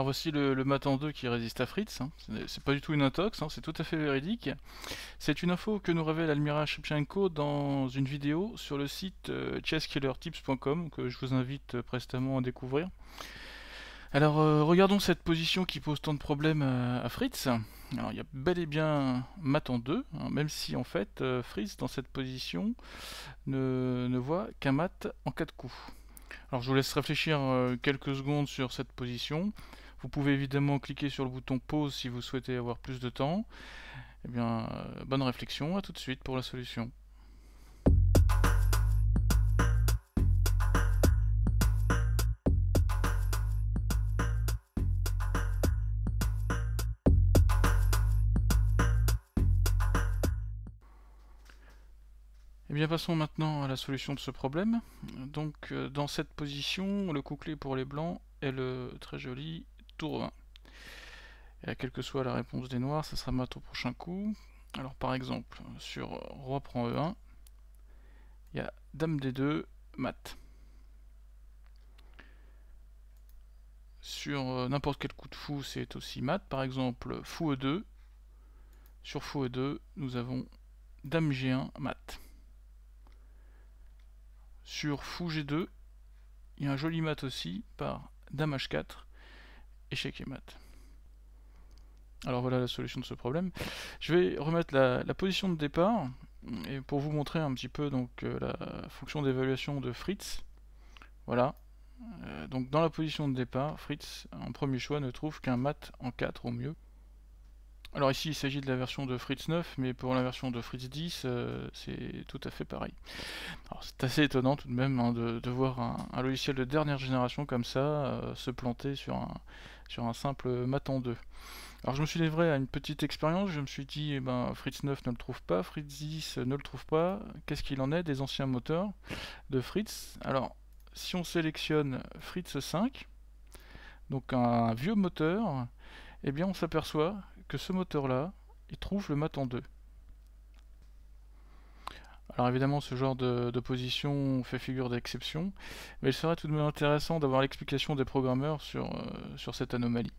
voici le mat en 2 qui résiste à Fritz, hein. C'est pas du tout une intox, hein, c'est tout à fait véridique. C'est une info que nous révèle Almira Shevchenko dans une vidéo sur le site chesskillertips.com que je vous invite prestement à découvrir. Alors regardons cette position qui pose tant de problèmes à Fritz. Alors il y a bel et bien mat en 2, hein, même si en fait Fritz dans cette position ne voit qu'un mat en 4 coups. Alors je vous laisse réfléchir quelques secondes sur cette position. Vous pouvez évidemment cliquer sur le bouton pause si vous souhaitez avoir plus de temps. Eh bien, bonne réflexion, à tout de suite pour la solution. Eh bien, passons maintenant à la solution de ce problème. Donc, dans cette position, le coup-clé pour les blancs est le très joli tour 1. Et quelle que soit la réponse des noirs, ça sera mat au prochain coup. Alors, par exemple, sur roi prend E1, il y a dame D2, mat. Sur n'importe quel coup de fou, c'est aussi mat. Par exemple, fou E2. Sur fou E2, nous avons dame G1, mat. Sur fou G2, il y a un joli mat aussi par dame H4, échec et mat. Alors voilà la solution de ce problème. Je vais remettre la position de départ et pour vous montrer un petit peu donc la fonction d'évaluation de Fritz. Voilà. Donc dans la position de départ, Fritz en premier choix ne trouve qu'un mat en 4 au mieux. Alors ici il s'agit de la version de Fritz 9, mais pour la version de Fritz 10, c'est tout à fait pareil. C'est assez étonnant tout de même hein, de voir un logiciel de dernière génération comme ça se planter sur un simple mat en 2. Alors je me suis livré à une petite expérience, je me suis dit eh ben, Fritz 9 ne le trouve pas, Fritz 10 ne le trouve pas, qu'est-ce qu'il en est des anciens moteurs de Fritz? Alors si on sélectionne Fritz 5, donc un vieux moteur, eh bien on s'aperçoit que ce moteur-là, il trouve le mat en 2. Alors évidemment, ce genre de position fait figure d'exception, mais il serait tout de même intéressant d'avoir l'explication des programmeurs sur cette anomalie.